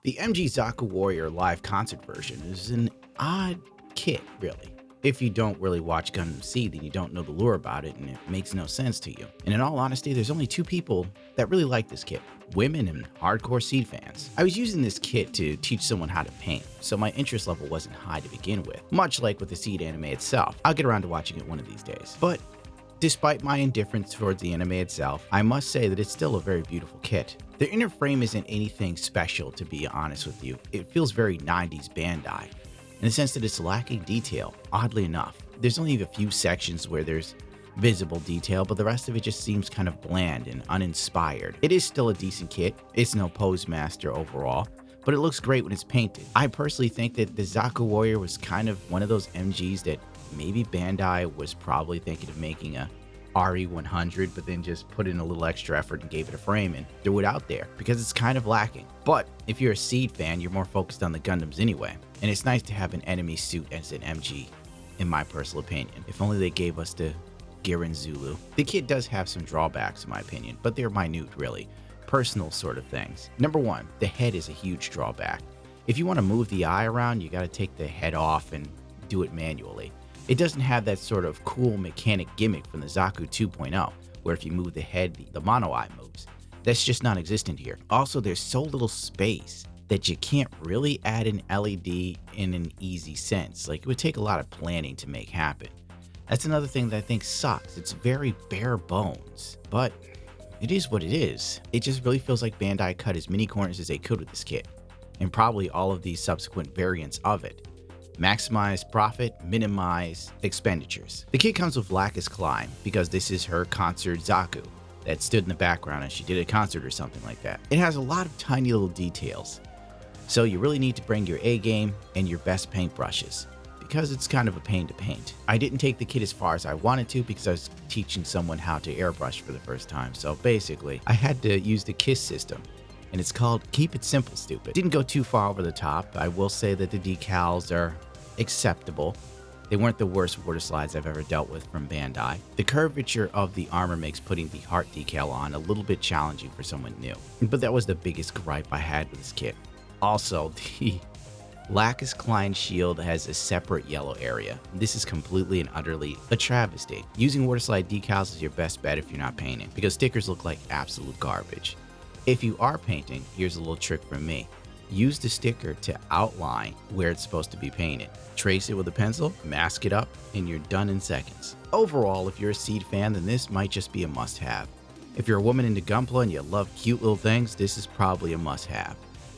The MG Zaku Warrior live concert version is an odd kit, really. If you don't really watch Gundam Seed, then you don't know the lore about it, and it makes no sense to you. And in all honesty, there's only two people that really like this kit: women and hardcore Seed fans. I was using this kit to teach someone how to paint, so my interest level wasn't high to begin with, much like with the Seed anime itself. I'll get around to watching it one of these days. But despite my indifference towards the anime itself, I must say that it's still a very beautiful kit. The inner frame isn't anything special, to be honest with you. It feels very 90s Bandai, in the sense that it's lacking detail, oddly enough. There's only a few sections where there's visible detail, but the rest of it just seems kind of bland and uninspired. It is still a decent kit. It's no Pose Master overall, but it looks great when it's painted. I personally think that the Zaku Warrior was kind of one of those MGs that maybe Bandai was probably thinking of making a RE100, but then just put in a little extra effort and gave it a frame and threw it out there because it's kind of lacking. But if you're a Seed fan, you're more focused on the Gundams anyway, and it's nice to have an enemy suit as an MG, in my personal opinion. If only they gave us the Girin Zulu. The kit does have some drawbacks in my opinion, but they're minute, really. Personal sort of things. Number one, the head is a huge drawback. If you want to move the eye around, you got to take the head off and do it manually. It doesn't have that sort of cool mechanic gimmick from the Zaku 2.0, where if you move the head, the mono eye moves. That's just non-existent here. Also, there's so little space that you can't really add an LED in an easy sense. Like, it would take a lot of planning to make happen. That's another thing that I think sucks. It's very bare bones, but it is what it is. It just really feels like Bandai cut as many corners as they could with this kit, and probably all of these subsequent variants of it. Maximize profit, minimize expenditures. The kit comes with Lacus Climb because this is her concert Zaku that stood in the background as she did a concert or something like that. It has a lot of tiny little details, so you really need to bring your A game and your best paintbrushes because it's kind of a pain to paint. I didn't take the kit as far as I wanted to because I was teaching someone how to airbrush for the first time, so basically I had to use the KISS system. And it's called Keep It Simple, Stupid. Didn't go too far over the top. I will say that the decals are acceptable. They weren't the worst water slides I've ever dealt with from Bandai. The curvature of the armor makes putting the heart decal on a little bit challenging for someone new. But that was the biggest gripe I had with this kit. Also, the Lacus Klein shield has a separate yellow area. This is completely and utterly a travesty. Using water slide decals is your best bet if you're not painting, because stickers look like absolute garbage. If you are painting, here's a little trick from me. Use the sticker to outline where it's supposed to be painted. Trace it with a pencil, mask it up, and you're done in seconds. Overall, if you're a Seed fan, then this might just be a must-have. If you're a woman into Gunpla and you love cute little things, this is probably a must-have.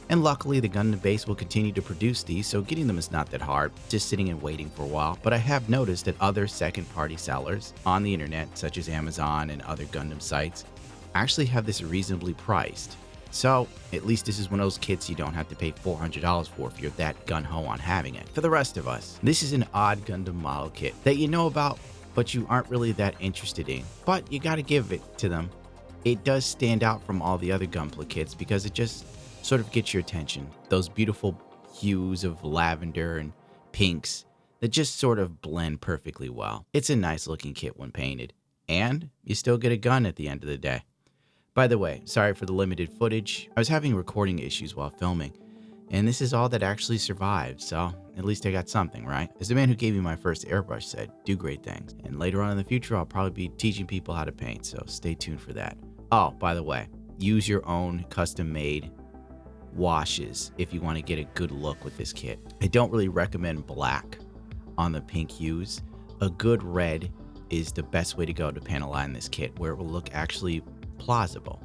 And luckily, the Gundam base will continue to produce these, so getting them is not that hard, just sitting and waiting for a while. But I have noticed that other second-party sellers on the internet, such as Amazon and other Gundam sites, actually have this reasonably priced. So at least this is one of those kits you don't have to pay $400 for if you're that gun-ho on having it. For the rest of us, this is an odd Gundam model kit that you know about, but you aren't really that interested in. But you gotta give it to them. It does stand out from all the other Gunpla kits because it just sort of gets your attention. Those beautiful hues of lavender and pinks that just sort of blend perfectly well. It's a nice looking kit when painted, and you still get a gun at the end of the day. By the way, sorry for the limited footage. I was having recording issues while filming, and this is all that actually survived, so at least I got something, right? As the man who gave me my first airbrush said, do great things. And later on in the future, I'll probably be teaching people how to paint, so stay tuned for that. Oh, by the way, use your own custom-made washes if you want to get a good look with this kit. I don't really recommend black on the pink hues. A good red is the best way to go to panel line this kit, where it will look actually plausible.